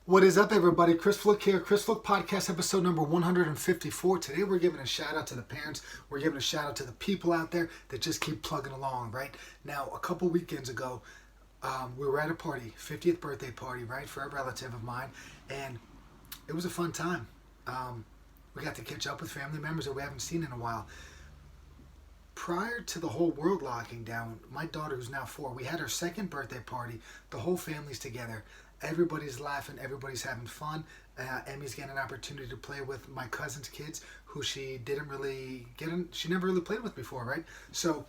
What is up, everybody? Chris Flick here. Chris Flick Podcast, episode number 154. Today we're giving a shout out to the parents. We're giving a shout out to the people out there that just keep plugging along, right? Now, a couple weekends ago, we were at a party, 50th birthday party, right, for a relative of mine, and it was a fun time. We got to catch up with family members that we haven't seen in a while. Prior to the whole world locking down, my daughter, who's now 4, we had her second birthday party. The whole family's together. Everybody's laughing. Everybody's having fun. Emmy's getting an opportunity to play with my cousin's kids, who she didn't really get in. She never really played with before, right? So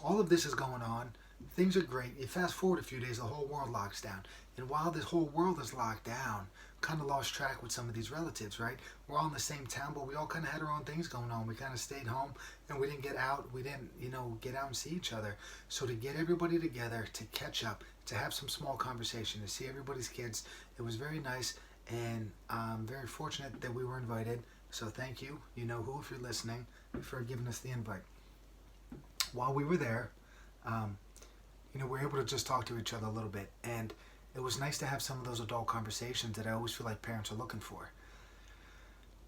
all of this is going on. Things are great. You fast forward a few days, the whole world locks down. And while this whole world is locked down, kind of lost track with some of these relatives, right? We're all in the same town, but we all kind of had our own things going on. We kind of stayed home, and we didn't get out. We didn't, get out and see each other. So to get everybody together, to catch up, to have some small conversation, to see everybody's kids, it was very nice, and I'm very fortunate that we were invited. So thank you, you know who, if you're listening, for giving us the invite. While we were there, we were able to just talk to each other a little bit, and it was nice to have some of those adult conversations that I always feel like parents are looking for.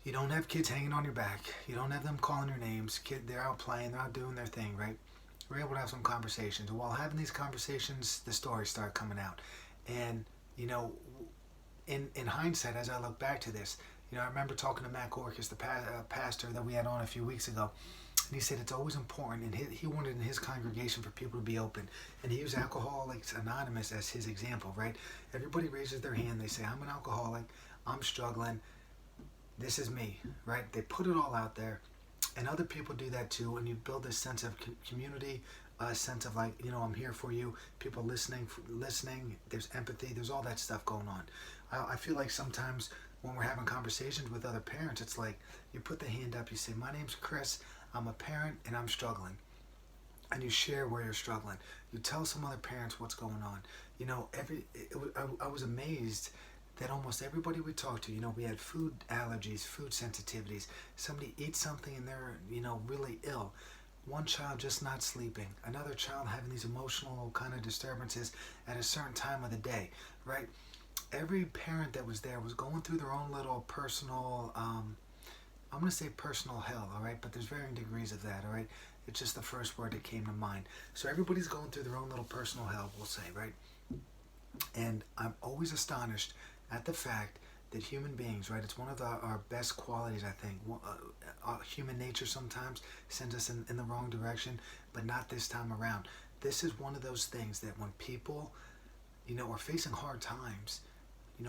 You don't have kids hanging on your back. You don't have them calling your names. They're out playing. They're out doing their thing, right? We're able to have some conversations. And while having these conversations, the stories start coming out. And, in hindsight, as I look back to this, I remember talking to Matt Gorkis, the pastor that we had on a few weeks ago. And he said it's always important, and he wanted in his congregation for people to be open. And he used Alcoholics Anonymous as his example, right? Everybody raises their hand. They say, I'm an alcoholic. I'm struggling. This is me, right? They put it all out there. And other people do that too. And you build this sense of community, a sense of like, I'm here for you. People listening. There's empathy. There's all that stuff going on. I feel like sometimes when we're having conversations with other parents, it's like you put the hand up. You say, my name's Chris. I'm a parent and I'm struggling. And you share where you're struggling. You tell some other parents what's going on. I was amazed that almost everybody we talked to, we had food allergies, food sensitivities. Somebody eats something and they're, really ill. One child just not sleeping. Another child having these emotional kind of disturbances at a certain time of the day, right? Every parent that was there was going through their own little personal, I'm going to say personal hell, all right? But there's varying degrees of that, all right? It's just the first word that came to mind. So everybody's going through their own little personal hell, we'll say, right? And I'm always astonished at the fact that human beings, right? It's one of our best qualities, I think. Human nature sometimes sends us in the wrong direction, but not this time around. This is one of those things that when people, are facing hard times,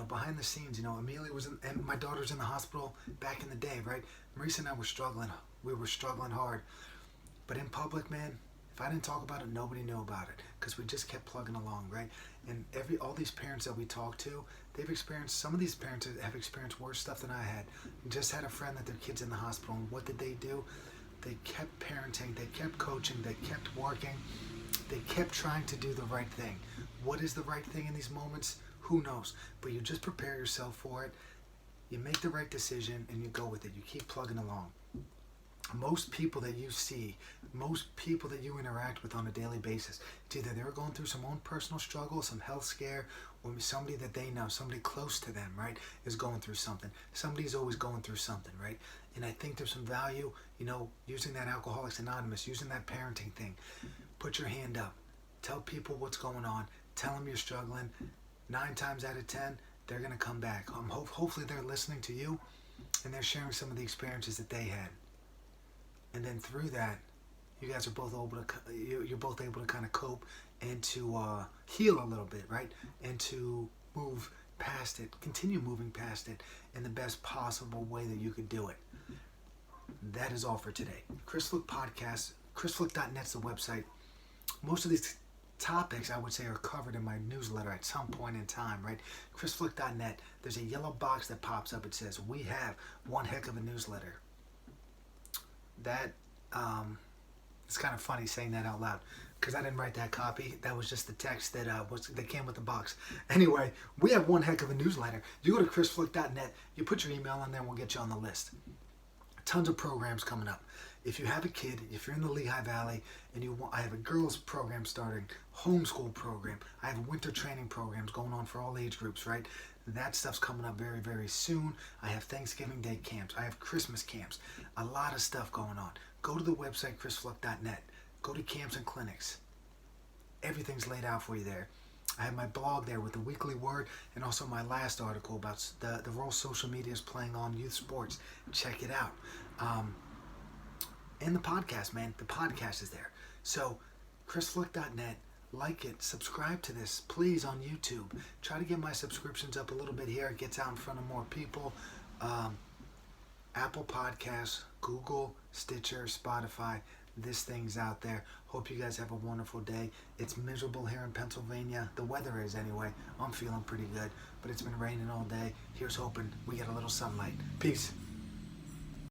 behind the scenes, Amelia and my daughter's in the hospital back in the day, right? Marisa and I were struggling. We were struggling hard. But in public, man, if I didn't talk about it, nobody knew about it because we just kept plugging along, right? And all these parents that we talk to, some of these parents have experienced worse stuff than I had. Just had a friend that their kid's in the hospital, and what did they do? They kept parenting, they kept coaching, they kept working, they kept trying to do the right thing. What is the right thing in these moments? Who knows? But you just prepare yourself for it. You make the right decision and you go with it. You keep plugging along. Most people that you see, most people that you interact with on a daily basis, it's either they're going through some own personal struggle, some health scare, or somebody that they know, somebody close to them, right, is going through something. Somebody's always going through something, right? And I think there's some value, using that Alcoholics Anonymous, using that parenting thing. Put your hand up. Tell people what's going on. Tell them you're struggling. 9 times out of 10, they're going to come back. Hopefully they're listening to you and they're sharing some of the experiences that they had. And then through that, you guys are both able to, you're both able to kind of cope and to heal a little bit, right? And to move past it, continue moving past it in the best possible way that you could do it. That is all for today. Chris Flick Podcast, chrisflick.net's the website. Most of these topics, I would say, are covered in my newsletter at some point in time, right? chrisflick.net, there's a yellow box that pops up. It says, we have one heck of a newsletter. That, it's kind of funny saying that out loud because I didn't write that copy. That was just the text that came with the box. Anyway, we have one heck of a newsletter. You go to chrisflick.net, you put your email in there, and we'll get you on the list. Tons of programs coming up. If you have a kid, if you're in the Lehigh Valley and I have a girls program starting, homeschool program. I have winter training programs going on for all age groups, right? That stuff's coming up very, very soon. I have Thanksgiving Day camps. I have Christmas camps. A lot of stuff going on. Go to the website, chrisfluck.net. Go to camps and clinics. Everything's laid out for you there. I have my blog there with the weekly word and also my last article about the role social media is playing on youth sports. Check it out. And the podcast, man. The podcast is there. So, chrisfluck.net. Like it, subscribe to this, please, on YouTube. Try to get my subscriptions up a little bit here. It gets out in front of more people. Apple Podcasts, Google, Stitcher, Spotify. This thing's out there. Hope you guys have a wonderful day. It's miserable here in Pennsylvania. The weather is anyway. I'm feeling pretty good, but it's been raining all day. Here's hoping we get a little sunlight. Peace.